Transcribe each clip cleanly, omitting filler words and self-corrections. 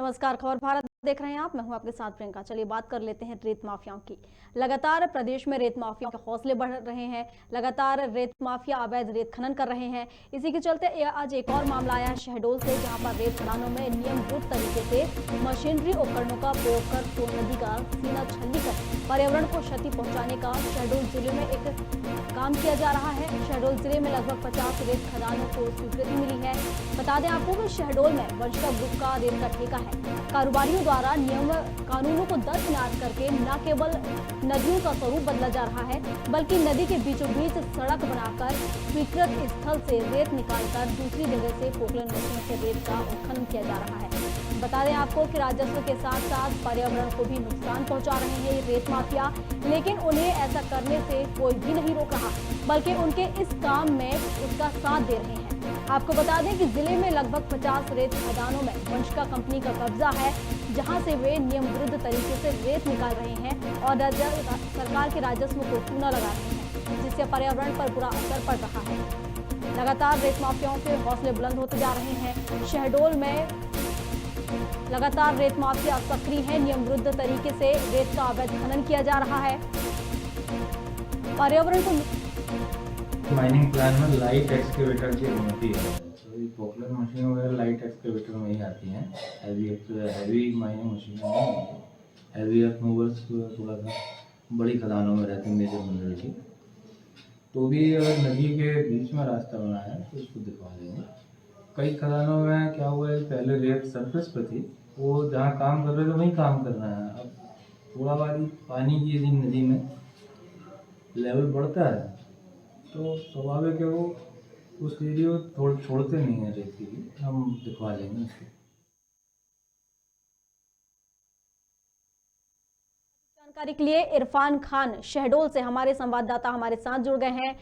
नमस्कार, खबर भारत देख रहे हैं आप। मैं हूं आपके साथ प्रियंका। चलिए बात कर लेते हैं रेत माफियाओं की। लगातार प्रदेश में रेत माफियाओं के हौसले बढ़ रहे हैं। लगातार रेत माफिया अवैध रेत खनन कर रहे हैं। इसी के चलते आज एक और मामला आया है शहडोल से, जहां पर रेत खदानों में नियमबद्ध तरीके से मशीनरी उपकरणों का प्रयोग कर सोन नदी का सीना छलनी कर पर्यावरण को क्षति पहुंचाने का शहडोल जिले में एक काम किया जा रहा है। शहडोल जिले में लगभग 50 रेत खदानों को स्वीकृति मिली है। बता दें आपको कि शहडोल में वंशिका ग्रुप का रेत का ठेका है। कारोबारियों द्वारा नियम कानूनों को दरकिनार करके न केवल नदियों का स्वरूप बदला जा रहा है, बल्कि नदी के बीचों बीच सड़क बनाकर स्वीकृत स्थल से रेत निकालकर दूसरी जगह से पोकलेन मशीन से रेत का उत्खनन किया जा रहा है। बता दें आपको कि राजस्व के साथ साथ पर्यावरण को भी नुकसान पहुंचा रहे हैं ये रेत माफिया, लेकिन उन्हें ऐसा करने से कोई भी नहीं रोक रहा, बल्कि उनके इस काम में उसका साथ दे रहे हैं। आपको बता दें कि जिले में लगभग 50 रेत खदानों में वंशिका कंपनी का कब्जा है, जहां से वे नियम विरुद्ध तरीके से रेत निकाल रहे हैं और सरकार के राजस्व को चूना लगा रहे हैं, जिससे पर्यावरण पर बुरा असर पड़ रहा है। लगातार रेत माफियाओं के हौसले बुलंद होते जा रहे हैं। शहडोल में लगातार रेत माफिया सक्रिय है। नियम विरुद्ध तरीके से रेत का अवैध खनन किया जा रहा है। पर्यावरण को माइनिंग प्लान में लाइट एक्सकेवेटर की अनुमति है। तो ये पोकलेन मशीन वगैरह लाइट एक्सकेवेटर में ही आती हैं। हैवी माइनिंग मशीन नहीं, हैवी अर्थ मूवर्स थोड़ा सा बड़ी खदानों में रहती है मेजर मंडल की। तो भी अगर नदी के बीच में रास्ता बना है तो उसको दिखवा देंगे। कई खदानों में क्या हुआ है, पहले रेत सरफेस पर थी, वो जहाँ काम कर रहे थे वहीं काम कर रहे हैं। अब थोड़ा बारी पानी की यदि नदी में लेवल बढ़ता है तो स्वाभाविक है वो उस एरिया को छोड़ते नहीं है रेत की भी। हम दिखवा लेंगे उसको। जानकारी के लिए इरफान खान शहडोल से हमारे संवाददाता हमारे साथ जुड़ गए हैं।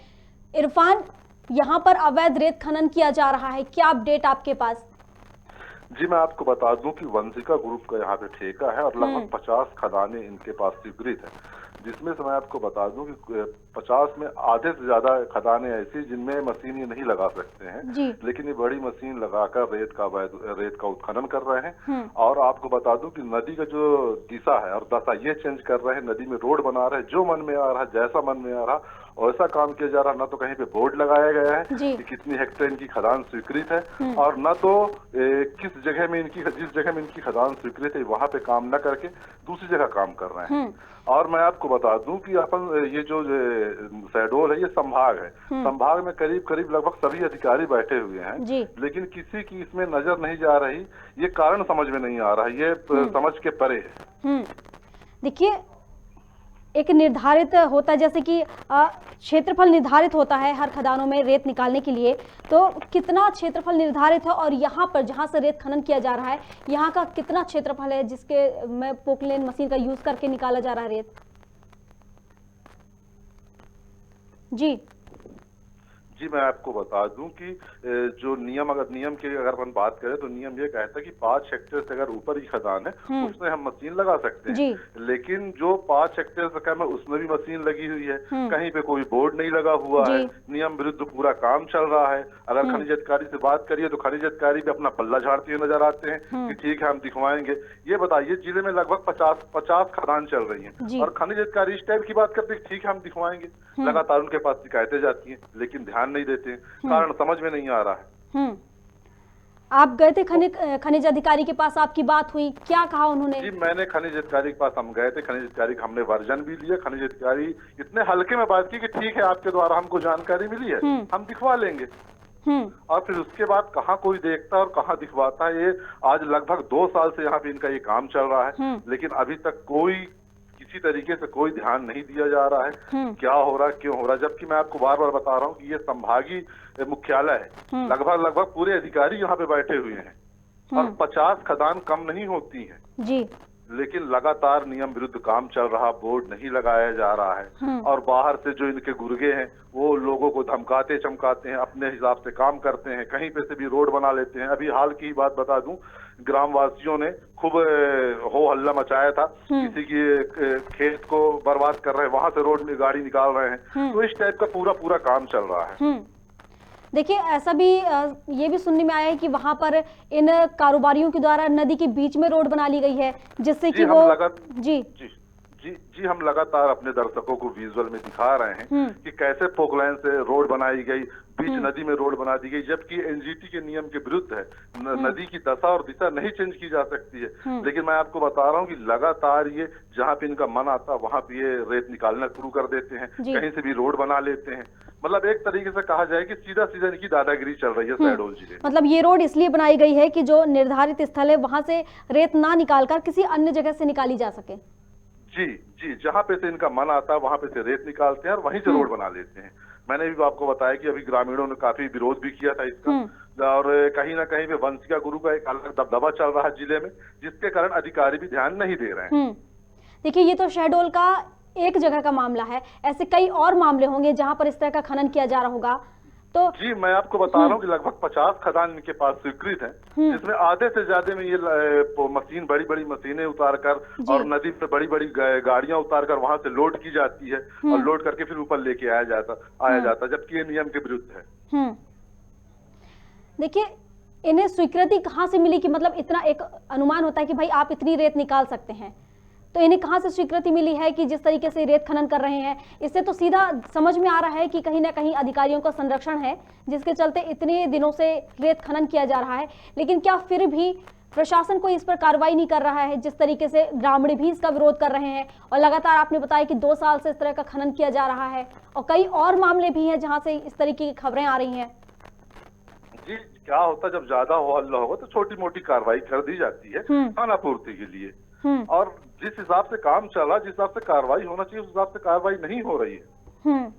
इरफान, यहाँ पर अवैध रेत खनन किया जा रहा है, क्या अपडेट आपके पास? जी, मैं आपको बता दूं कि वंशिका ग्रुप का यहाँ पे ठेका है और लगभग 50 खदानें इनके पास स्वीकृत है, जिसमें से मैं आपको बता दूं कि 50 में आधे से ज्यादा खदानें ऐसी जिनमें मशीन ये नहीं लगा सकते हैं, लेकिन ये बड़ी मशीन लगाकर रेत का उत्खनन कर रहे हैं। और आपको बता दूं कि नदी का जो दिशा है और दशा ये चेंज कर रहे हैं, नदी में रोड बना रहे हैं, जो मन में आ रहा है, जैसा मन में आ रहा वैसा काम किया जा रहा। न तो कहीं पे बोर्ड लगाया गया है कि कितनी हेक्टेयर इनकी खदान स्वीकृत है, और न तो जिस जगह में इनकी खदान स्वीकृत है वहां पे काम न करके दूसरी जगह काम कर रहे हैं। और मैं आपको बता दूं कि अपन ये जो शहडोल है ये संभाग है। संभाग में करीब करीब लगभग सभी अधिकारी बैठे हुए हैं, लेकिन किसी की इसमें नजर नहीं जा रही। ये कारण समझ में नहीं आ रहा, ये समझ के परे है। देखिए, एक निर्धारित होता है, जैसे कि क्षेत्रफल निर्धारित होता है हर खदानों में रेत निकालने के लिए, तो कितना क्षेत्रफल निर्धारित है और यहाँ पर जहाँ से रेत खनन किया जा रहा है यहाँ का कितना क्षेत्रफल है जिसके में पोकलेन मशीन का यूज करके निकाला जा रहा है रेत? जी, मैं आपको बता दूं कि जो नियम की अगर अपन बात करें तो नियम ये कहता है कि 5 हेक्टेयर से अगर ऊपर की खदान है उसमें हम मशीन लगा सकते हैं। लेकिन जो 5 हेक्टेयर से कम है उसमें भी मशीन लगी हुई है, कहीं पे कोई बोर्ड नहीं लगा हुआ है, नियम विरुद्ध पूरा काम चल रहा है। अगर खनिज अधिकारी से बात करिए तो खनिज अधिकारी भी अपना पल्ला झाड़ते हुए नजर आते हैं कि ठीक है हम दिखवाएंगे। ये बताइए, जिले में लगभग 50 खदान चल रही है और खनिज अधिकारी इस टाइप की बात करते हैं ठीक है हम दिखवाएंगे। लगातार उनके पास शिकायतें जाती है लेकिन ध्यान नहीं देते हैं, कारण समझ में नहीं आ रहा है। आप गए थे खनिज अधिकारी के पास, आपकी बात हुई, क्या कहा उन्होंने? जी, मैंने खनिज अधिकारी के पास हम गए थे, खनिज अधिकारी का हमने वर्जन भी लिया। खनिज अधिकारी इतने हल्के में बात की कि ठीक है आपके द्वारा हमको जानकारी मिली है, हम दिखवा लेंगे। और फिर उसके बाद कहाँ कोई देखता और कहाँ दिखवाता है। ये आज लगभग 2 साल से यहाँ पे इनका ये काम चल रहा है, लेकिन अभी तक किसी तरीके से कोई ध्यान नहीं दिया जा रहा है। क्या हो रहा है, क्यों हो रहा है? जबकि मैं आपको बार बार बता रहा हूँ कि ये संभागीय मुख्यालय है, लगभग पूरे अधिकारी यहाँ पे बैठे हुए हैं और 50 खदान कम नहीं होती हैं। लेकिन लगातार नियम विरुद्ध काम चल रहा, बोर्ड नहीं लगाया जा रहा है और बाहर से जो इनके गुर्गे हैं वो लोगों को धमकाते चमकाते हैं, अपने हिसाब से काम करते हैं, कहीं पे से भी रोड बना लेते हैं। अभी हाल की बात बता दूं, ग्रामवासियों ने खूब हो हल्ला मचाया था, किसी की खेत को बर्बाद कर रहे हैं, वहां से रोड में गाड़ी निकाल रहे हैं। तो इस टाइप का पूरा काम चल रहा है। देखिए ऐसा भी ये भी सुनने में आया है कि वहां पर इन कारोबारियों के द्वारा नदी के बीच में रोड बना ली गई है, जिससे कि वो जी जी हम लगातार अपने दर्शकों को विजुअल में दिखा रहे हैं कि कैसे पोकलैंड से रोड बनाई गई, बीच नदी में रोड बना दी गई, जबकि एनजीटी के नियम के विरुद्ध है। नदी की दशा और दिशा नहीं चेंज की जा सकती है। लेकिन मैं आपको बता रहा हूँ कि लगातार ये जहाँ पे इनका मन आता वहां पे ये रेत निकालना शुरू कर देते हैं, कहीं से भी रोड बना लेते हैं। मतलब एक तरीके से कहा जाए कि सीधा सीधा इनकी दादागिरी चल रही है शहडोल जिले में। मतलब ये रोड इसलिए बनाई गई है कि जो निर्धारित स्थल है वहां से रेत ना निकालकर किसी अन्य जगह से निकाली जा सके। जी जहाँ पे से इनका मन आता है वहां पे से रेत निकालते हैं और वहीं से रोड बना लेते हैं। मैंने भी आपको बताया कि अभी ग्रामीणों ने काफी विरोध भी किया था इसका, और कहीं ना कहीं पे वंशिका गुरु का एक अलग दबदबा चल रहा है जिले में, जिसके कारण अधिकारी भी ध्यान नहीं दे रहे हैं। देखिए ये तो शहडोल का एक जगह का मामला है, ऐसे कई और मामले होंगे जहां पर इस तरह का खनन किया जा रहा होगा। तो जी मैं आपको बता रहा हूँ कि लगभग 50 खदान इनके पास स्वीकृत हैं, जिसमें आधे से ज्यादा में ये मशीन बड़ी बड़ी मशीनें उतार कर और नदी पे बड़ी बड़ी गाड़ियां उतार कर वहां से लोड की जाती है और लोड करके फिर ऊपर लेके आया जाता जबकि ये नियम के विरुद्ध है। देखिए इन्हें स्वीकृति कहाँ से मिली कि मतलब इतना एक अनुमान होता है कि भाई आप इतनी रेत निकाल सकते हैं, तो इन्हें कहाँ से स्वीकृति मिली है कि जिस तरीके से रेत खनन कर रहे हैं? इससे तो सीधा समझ में आ रहा है कि कहीं ना कहीं अधिकारियों का संरक्षण है, जिसके चलते इतने दिनों से रेत खनन किया जा रहा है। लेकिन क्या फिर भी प्रशासन कोई इस पर कार्रवाई नहीं कर रहा है? जिस तरीके से ग्रामीण भी इसका विरोध कर रहे हैं और लगातार आपने बताया कि 2 साल से इस तरह का खनन किया जा रहा है और कई और मामले भी हैं जहाँ से इस तरीके की खबरें आ रही हैं। जी क्या होता है, जब ज्यादा हो हल्ला होगा तो छोटी मोटी कार्रवाई कर दी जाती है खाना पूर्ति के लिए, और जिस हिसाब से काम चला, जिस हिसाब से कार्रवाई होना चाहिए उस हिसाब से कार्रवाई नहीं हो रही है।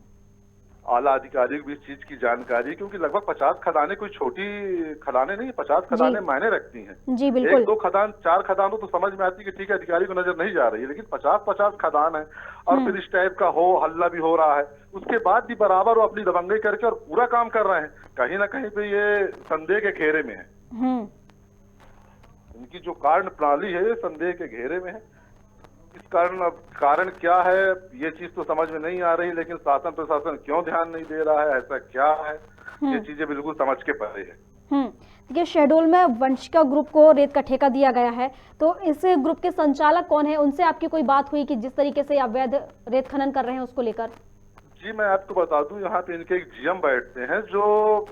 आला अधिकारियों को भी इस चीज की जानकारी है, क्योंकि लगभग 50 खदानें कोई छोटी खदानें नहीं, 50 खदानें मायने रखती हैं। जी बिल्कुल। 1 2 खदान 4 खदान हो तो समझ में आती है कि ठीक है अधिकारी को नजर नहीं जा रही है, लेकिन 50 खदान है और फिर इस टाइप का हो हल्ला भी हो रहा है, उसके बाद भी बराबर वो अपनी दबंगई करके और पूरा काम कर रहे हैं। कहीं ना कहीं पे ये संदेह के घेरे में है। इनकी जो कार्य प्रणाली है ये संदेह के घेरे में है। इस कारण क्या है ये चीज तो समझ में नहीं आ रही, लेकिन शासन प्रशासन क्यों ध्यान नहीं दे रहा है, ऐसा क्या है, ये चीजें बिल्कुल समझ के परे है। देखिए शहडोल में वंशिका ग्रुप को रेत का ठेका दिया गया है, तो इस ग्रुप के संचालक कौन है? उनसे आपकी कोई बात हुई कि जिस तरीके से अवैध रेत खनन कर रहे हैं उसको लेकर? जी मैं आपको बता दूं, यहाँ पे इनके एक जीएम बैठते हैं जो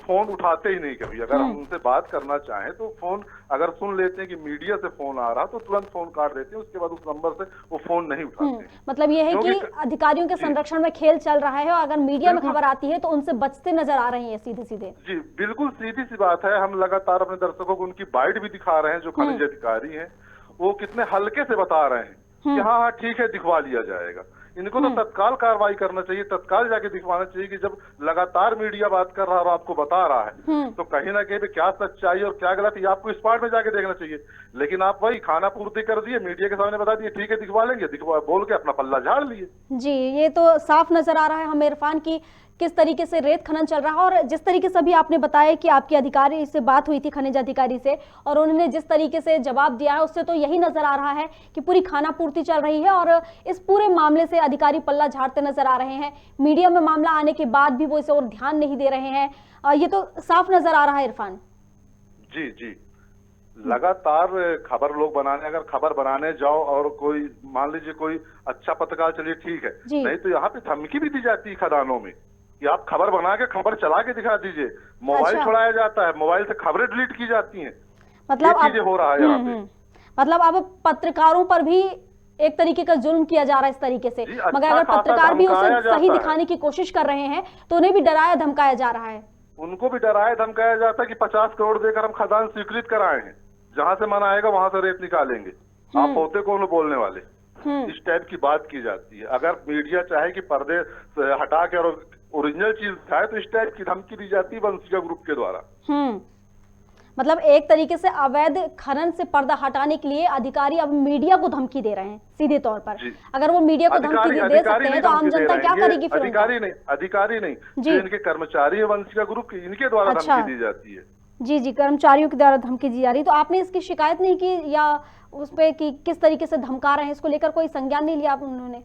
फोन उठाते ही नहीं कभी। अगर हम उनसे बात करना चाहें तो फोन अगर सुन लेते हैं कि मीडिया से फोन आ रहा तो तुरंत फोन काट देते हैं, उसके बाद उस नंबर से वो फोन नहीं उठाते। मतलब ये है कि अधिकारियों के संरक्षण में खेल चल रहा है और अगर मीडिया में खबर आती है तो उनसे बचते नजर आ रहे हैं सीधे सीधे। जी बिल्कुल सीधी सी बात है। हम लगातार अपने दर्शकों को उनकी बाइट भी दिखा रहे हैं, जो खनिज अधिकारी हैं वो कितने हल्के से बता रहे हैं कि हाँ ठीक है दिखवा लिया जाएगा। इनको तो तत्काल कार्रवाई करना चाहिए, तत्काल जाके दिखवाना चाहिए कि जब लगातार मीडिया बात कर रहा है और आपको बता रहा है तो कहीं ना कहीं पे क्या सच्चाई और क्या गलत है आपको स्पॉट में जाके देखना चाहिए। लेकिन आप वही खाना पूर्ति कर दिए, मीडिया के सामने बता दिए ठीक है दिखवा लेंगे, दिखवा बोल के अपना पल्ला झाड़ लिए। जी ये तो साफ नजर आ रहा है हमें इरफान की किस तरीके से रेत खनन चल रहा है। और जिस तरीके से भी आपने बताया कि आपके अधिकारी से बात हुई थी खनिज अधिकारी से और उन्होंने जिस तरीके से जवाब दिया है उससे तो यही नजर आ रहा है कि पूरी खाना पूर्ति चल रही है और इस पूरे मामले से अधिकारी पल्ला झाड़ते नजर आ रहे हैं। मीडिया में मामला आने के बाद भी वो इसे और ध्यान नहीं दे रहे हैं, ये तो साफ नजर आ रहा है इरफान। जी जी लगातार खबर लोग बनाने, अगर खबर बनाने जाओ और कोई मान लीजिए कोई अच्छा पत्रकार चलिए ठीक है, नहीं तो यहाँ पे धमकी भी दी जाती है खदानों में कि आप खबर बना के खबर चला के दिखा दीजिए। मोबाइल छुड़ाया जाता है, मोबाइल से खबरें डिलीट की जाती हैं। मतलब ये चीजें हो रहा है यहाँ पे। मतलब अब पत्रकारों पर भी एक तरीके का जुल्म किया जा रहा है इस तरीके से। मगर अगर पत्रकार भी उसे सही दिखाने की कोशिश कर रहे हैं तो उन्हें भी डराया धमकाया जा रहा है। उनको भी डराया धमकाया जाता है कि 50 करोड़ देकर हम खदान स्वीकृत कराए हैं, जहां से मन आएगा वहां से रेत निकालेंगे, आप होते कौन बोलने वाले, इस टाइप की बात की जाती है। अगर मीडिया चाहे कि पर्दे हटा के और ओरिजिनल चीज दिखाए तो इस टाइप की धमकी दी जाती है वंशिका ग्रुप के द्वारा। मतलब एक तरीके से अवैध खनन से पर्दा हटाने के लिए अधिकारी अब मीडिया को धमकी दे रहे हैं सीधे तौर पर। अगर वो मीडिया को धमकी दे सकते हैं तो आम जनता क्या करेगी फिर? अधिकारी नहीं जो इनके कर्मचारी है वंशिका ग्रुप के, इनके द्वारा धमकी दी जाती है। जी कर्मचारियों के द्वारा धमकी दी जा रही है। तो आपने इसकी शिकायत नहीं की या उस पे कि किस तरीके से धमका रहे हैं, इसको लेकर कोई संज्ञान नहीं लिया आप उन्होंने?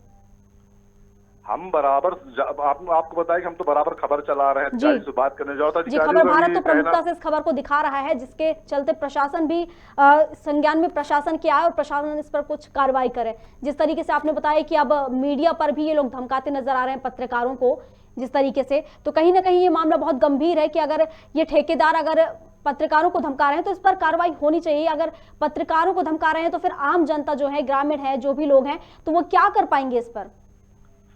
हम बराबर आपको बताया कि हम तो बराबर खबर चला रहे हैं, चाहे बात करने जाओ तो जी, खबर भारत तो प्रमुखता से इस खबर को दिखा रहा है, जिसके चलते प्रशासन भी संज्ञान में प्रशासन किया है और प्रशासन इस पर कुछ कार्रवाई करे। जिस तरीके से आपने बताया कि अब मीडिया पर भी ये लोग धमकाते नजर आ रहे हैं पत्रकारों को जिस तरीके से, तो कहीं ना कहीं ये मामला बहुत गंभीर है कि अगर ये ठेकेदार अगर पत्रकारों को धमका रहे हैं तो इस पर कार्रवाई होनी चाहिए। अगर पत्रकारों को धमका रहे हैं तो फिर आम जनता जो है, ग्रामीण है, जो भी लोग हैं, तो वो क्या कर पाएंगे इस पर?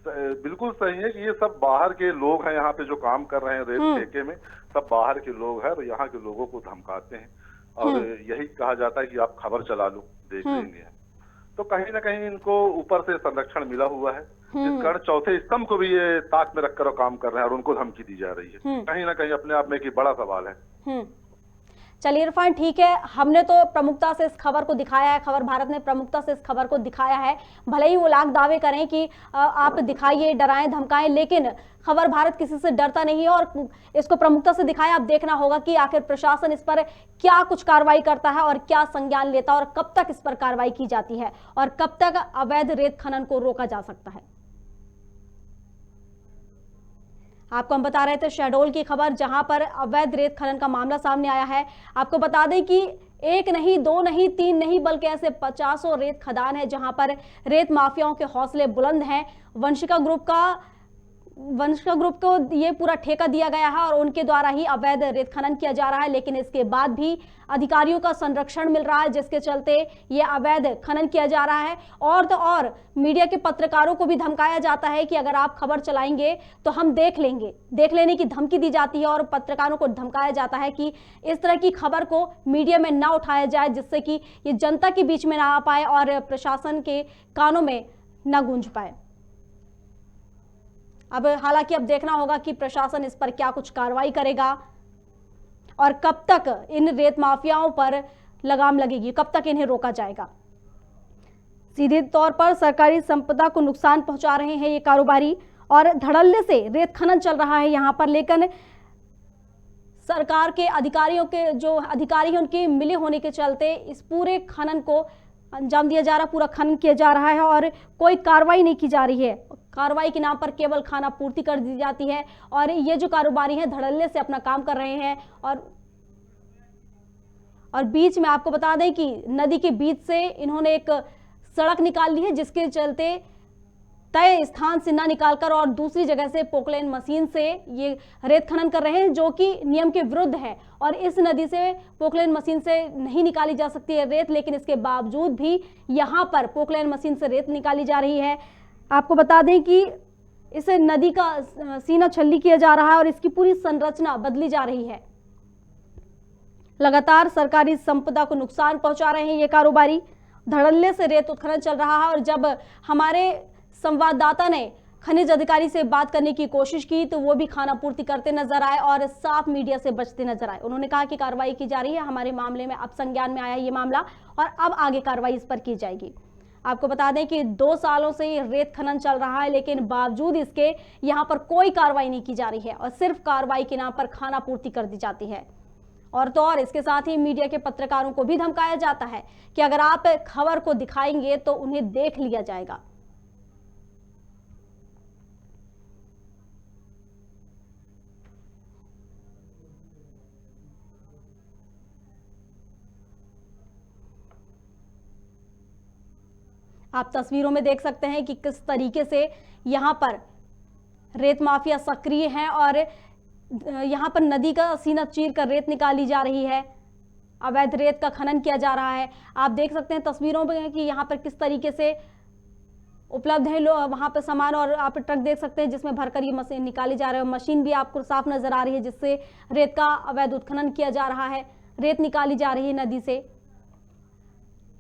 बिल्कुल सही है कि ये सब बाहर के लोग हैं, यहाँ पे जो काम कर रहे हैं रेत ठेके में, सब बाहर के लोग हैं और यहाँ के लोगों को धमकाते हैं और यही कहा जाता है कि आप खबर चला लो, देख लेंगे। तो कहीं ना कहीं इनको ऊपर से संरक्षण मिला हुआ है, जिस कारण चौथे स्तंभ को भी ये ताक में रखकर काम कर रहे हैं और उनको धमकी दी जा रही है। कहीं ना कहीं अपने आप में एक बड़ा सवाल है। चलिए इरफान, ठीक है, हमने तो प्रमुखता से इस खबर को दिखाया है, खबर भारत ने प्रमुखता से इस खबर को दिखाया है। भले ही वो लाख दावे करें कि आप दिखाइए, डराएं, धमकाएं, लेकिन खबर भारत किसी से डरता नहीं है और इसको प्रमुखता से दिखाया। अब देखना होगा कि आखिर प्रशासन इस पर क्या कुछ कार्रवाई करता है और क्या संज्ञान लेता है और कब तक इस पर कार्रवाई की जाती है और कब तक अवैध रेत खनन को रोका जा सकता है। आपको हम बता रहे थे शहडोल की खबर, जहां पर अवैध रेत खनन का मामला सामने आया है। आपको बता दें कि एक नहीं, दो नहीं, तीन नहीं, बल्कि ऐसे 50 रेत खदान है जहां पर रेत माफियाओं के हौसले बुलंद हैं। वंशिका ग्रुप को ये पूरा ठेका दिया गया है और उनके द्वारा ही अवैध रेत खनन किया जा रहा है, लेकिन इसके बाद भी अधिकारियों का संरक्षण मिल रहा है, जिसके चलते ये अवैध खनन किया जा रहा है। और तो और मीडिया के पत्रकारों को भी धमकाया जाता है कि अगर आप खबर चलाएंगे तो हम देख लेंगे, देख लेने की धमकी दी जाती है और पत्रकारों को धमकाया जाता है कि इस तरह की खबर को मीडिया में ना उठाया जाए, जिससे कि ये जनता के बीच में ना आ पाए और प्रशासन के कानों में ना गूंज पाए। अब हालांकि अब देखना होगा कि प्रशासन इस पर क्या कुछ कार्रवाई करेगा और कब तक इन रेत माफियाओं पर लगाम लगेगी, कब तक इन्हें रोका जाएगा। सीधे तौर पर सरकारी संपदा को नुकसान पहुंचा रहे हैं ये कारोबारी और धड़ल्ले से रेत खनन चल रहा है यहां पर, लेकिन सरकार के अधिकारियों के जो अधिकारी हैं उनके मिले होने के चलते इस पूरे खनन को अंजाम दिया जा रहा, पूरा खनन किया जा रहा है और कोई कार्रवाई नहीं की जा रही है। कार्रवाई के नाम पर केवल खाना पूर्ति कर दी जाती है और ये जो कारोबारी हैं धड़ल्ले से अपना काम कर रहे हैं। और बीच में आपको बता दें कि नदी के बीच से इन्होंने एक सड़क निकाल ली है, जिसके चलते तय स्थान से ना निकालकर और दूसरी जगह से पोकलेन मशीन से ये रेत खनन कर रहे हैं, जो कि नियम के विरुद्ध है। और इस नदी से पोकलेन मशीन से नहीं निकाली जा सकती है रेत, लेकिन इसके बावजूद भी यहाँ पर पोकलेन मशीन से रेत निकाली जा रही है। आपको बता दें कि इस नदी का सीना छल्ली किया जा रहा है और इसकी पूरी संरचना बदली जा रही है। लगातार सरकारी संपदा को नुकसान पहुंचा रहे हैं ये कारोबारी, धड़ल्ले से रेत उत्खनन चल रहा है। और जब हमारे संवाददाता ने खनिज अधिकारी से बात करने की कोशिश की तो वो भी खाना पूर्ति करते नजर आए और साफ मीडिया से बचते नजर आए। उन्होंने कहा कि कार्रवाई की जा रही है, हमारे मामले में अब संज्ञान में आया ये मामला और अब आगे कार्रवाई इस पर की जाएगी। आपको बता दें कि 2 सालों से रेत खनन चल रहा है, लेकिन बावजूद इसके यहाँ पर कोई कार्रवाई नहीं की जा रही है और सिर्फ कार्रवाई के नाम पर खाना पूर्ति कर दी जाती है। और तो और इसके साथ ही मीडिया के पत्रकारों को भी धमकाया जाता है कि अगर आप खबर को दिखाएंगे तो उन्हें देख लिया जाएगा। आप तस्वीरों में देख सकते हैं कि किस तरीके से यहाँ पर रेत माफिया सक्रिय हैं और यहाँ पर नदी का सीना चीर कर रेत निकाली जा रही है, अवैध रेत का खनन किया जा रहा है। आप देख सकते हैं तस्वीरों में कि यहाँ पर किस तरीके से उपलब्ध है वहाँ पर सामान, और आप ट्रक देख सकते हैं जिसमें भरकर ये मशीन निकाली जा रही है। मशीन भी आपको साफ नजर आ रही है जिससे रेत का अवैध उत्खनन किया जा रहा है, रेत निकाली जा रही है नदी से।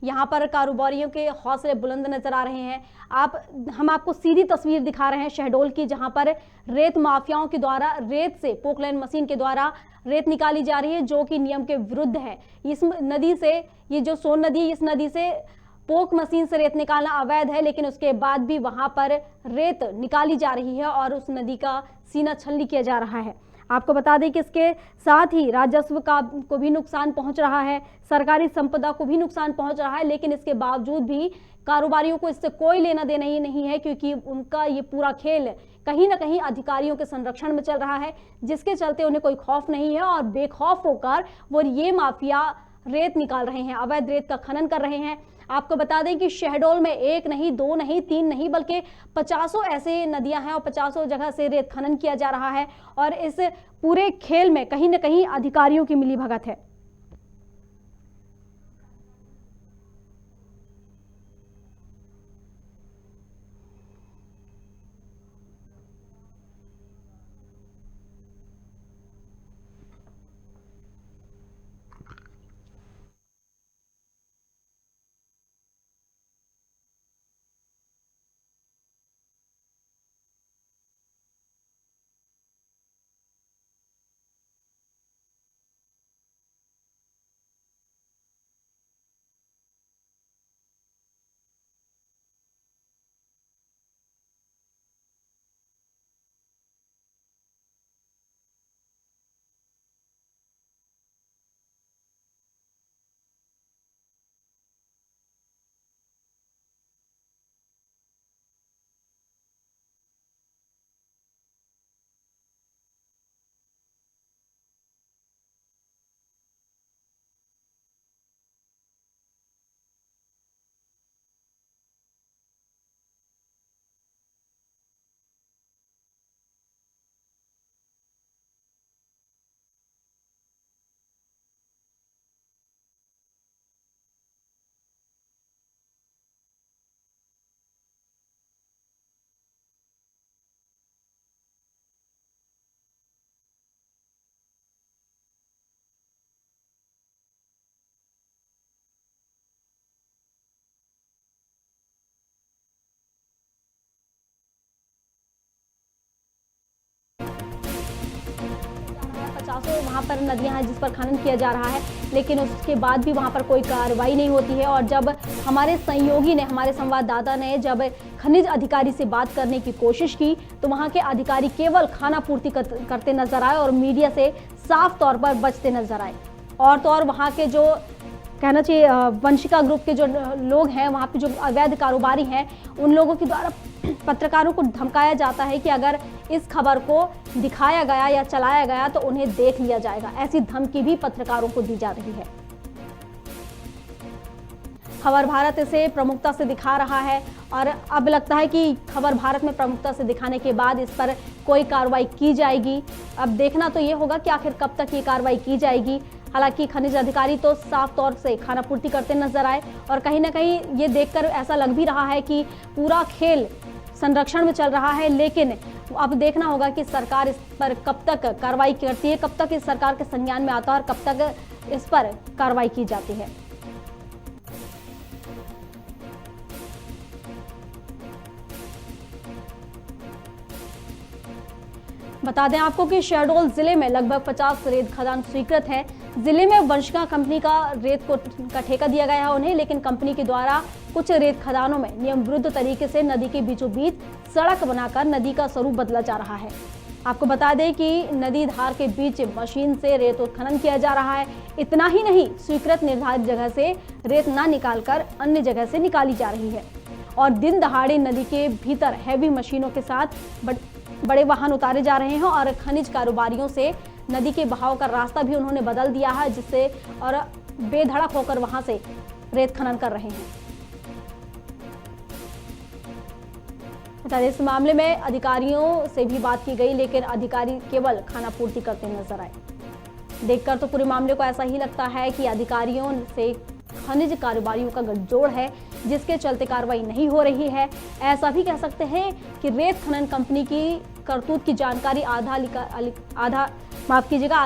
यहाँ पर कारोबारियों के हौसले बुलंद नजर आ रहे हैं। हम आपको सीधी तस्वीर दिखा रहे हैं शहडोल की, जहाँ पर रेत माफियाओं के द्वारा रेत से पोकलेन मशीन के द्वारा रेत निकाली जा रही है, जो कि नियम के विरुद्ध है। इस नदी से, ये जो सोन नदी, इस नदी से पोक मशीन से रेत निकालना अवैध है, लेकिन उसके बाद भी वहां पर रेत निकाली जा रही है और उस नदी का सीना छलनी किया जा रहा है। आपको बता दें कि इसके साथ ही राजस्व का को भी नुकसान पहुंच रहा है, सरकारी संपदा को भी नुकसान पहुंच रहा है, लेकिन इसके बावजूद भी कारोबारियों को इससे कोई लेना देना ही नहीं है, क्योंकि उनका ये पूरा खेल कहीं ना कहीं अधिकारियों के संरक्षण में चल रहा है, जिसके चलते उन्हें कोई खौफ नहीं है और बेखौफ होकर वो ये माफिया रेत निकाल रहे हैं, अवैध रेत का खनन कर रहे हैं। आपको बता दें कि शहडोल में 1 नहीं, 2 नहीं, 3 नहीं, बल्कि 50 ऐसे नदियां हैं और 50 जगह से रेत खनन किया जा रहा है और इस पूरे खेल में कहीं ना कहीं अधिकारियों की मिलीभगत है। वहाँ पर नदियां हैं जिस पर खनन किया जा रहा है, लेकिन उसके बाद भी वहाँ पर कोई कार्रवाई नहीं होती है। और जब हमारे सहयोगी ने, हमारे संवाददाता ने जब खनिज अधिकारी से बात करने की कोशिश की तो वहाँ के अधिकारी केवल खाना पूर्ति करते नजर आए और मीडिया से साफ तौर पर बचते नजर आए। और तो और वहाँ के जो कहना चाहिए वंशिका ग्रुप के जो लोग हैं, वहाँ पे जो अवैध कारोबारी हैं, उन लोगों के द्वारा पत्रकारों को धमकाया जाता है कि अगर इस खबर को दिखाया गया या चलाया गया तो उन्हें देख लिया जाएगा। ऐसी धमकी भी पत्रकारों को दी जा रही है। खबर भारत इसे प्रमुखता से दिखा रहा है और अब लगता है कि खबर भारत में प्रमुखता से दिखाने के बाद इस पर कोई कार्रवाई की जाएगी। अब देखना तो ये होगा कि आखिर कब तक ये कार्रवाई की जाएगी। हालांकि खनिज अधिकारी तो साफ तौर से खाना पूर्ति करते नजर आए और कहीं ना कहीं ये देखकर ऐसा लग भी रहा है कि पूरा खेल संरक्षण में चल रहा है, लेकिन अब देखना होगा कि सरकार इस पर कब तक कार्रवाई करती है, कब तक इस सरकार के संज्ञान में आता है और कब तक इस पर कार्रवाई की जाती है। बता दें आपको कि शहडोल जिले में लगभग 50 रेत खदान स्वीकृत है। जिले में वंशिका कंपनी का रेत का ठेका दिया गया है उन्हें, लेकिन कंपनी के द्वारा कुछ रेत खदानों में नियम विरुद्ध तरीके से नदी के बीचों बीच सड़क बनाकर नदी का स्वरूप बदला जा रहा है। आपको बता दें कि नदी धार के बीच मशीन से रेत उत्खनन किया जा रहा है। इतना ही नहीं, स्वीकृत निर्धारित जगह से रेत ना निकालकर अन्य जगह से निकाली जा रही है और दिन दहाड़े नदी के भीतर हैवी मशीनों के साथ बड़े वाहन उतारे जा रहे हैं और खनिज कारोबारियों से नदी के बहाव का रास्ता भी उन्होंने बदल दिया है, जिससे और बेधड़क होकर वहां से रेत खनन कर रहे हैं। इस मामले में अधिकारियों से भी बात की गई, लेकिन अधिकारी केवल खाना पूर्ति करते नजर आए। देखकर तो पूरे मामले को ऐसा ही लगता है कि अधिकारियों से खनिज कारोबारियों का गठजोड़ है, जिसके चलते कार्रवाई नहीं हो रही है। ऐसा भी कह सकते हैं कि रेत खनन कंपनी की करतूत की जानकारी आला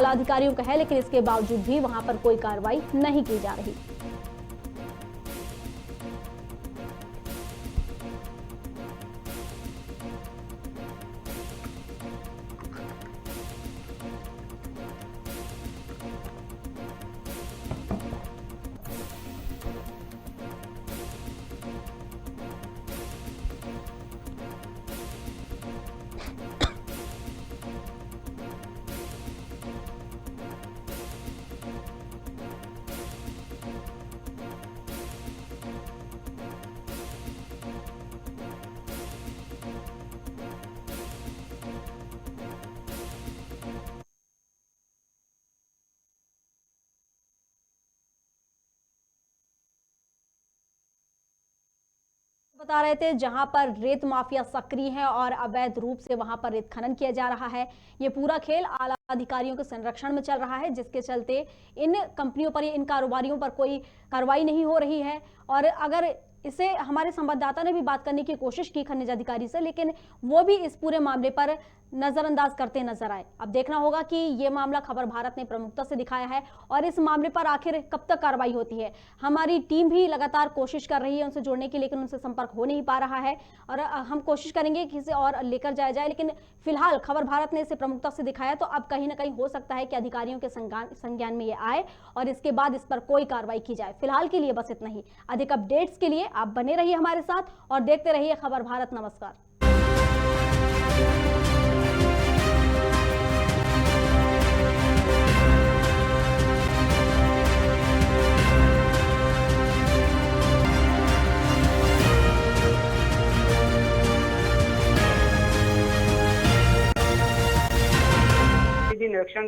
अधिकारियों का है, लेकिन इसके बावजूद भी वहां पर कोई कार्रवाई नहीं की जा रही। बता रहे थे जहां पर रेत माफिया सक्रिय है और अवैध रूप से वहां पर रेत खनन किया जा रहा है। ये पूरा खेल आला अधिकारियों के संरक्षण में चल रहा है, जिसके चलते इन कंपनियों पर, इन कारोबारियों पर कोई कार्रवाई नहीं हो रही है। और अगर इसे हमारे संवाददाता ने भी बात करने की कोशिश की खनिज अधिकारी से, लेकिन वो भी इस पूरे मामले पर नजरअंदाज करते नजर आए। अब देखना होगा कि ये मामला खबर भारत ने प्रमुखता से दिखाया है और इस मामले पर आखिर कब तक कार्रवाई होती है। हमारी टीम भी लगातार कोशिश कर रही है उनसे जुड़ने की, लेकिन उनसे संपर्क हो नहीं पा रहा है और हम कोशिश करेंगे कि इसे और लेकर जाया जाए। लेकिन फिलहाल खबर भारत ने इसे प्रमुखता से दिखाया, तो अब कहीं ना कहीं हो सकता है कि अधिकारियों के संज्ञान में ये आए और इसके बाद इस पर कोई कार्रवाई की जाए। फिलहाल के लिए बस इतना ही। अधिक अपडेट्स के लिए आप बने रहिए हमारे साथ और देखते रहिए खबर भारत। नमस्कार।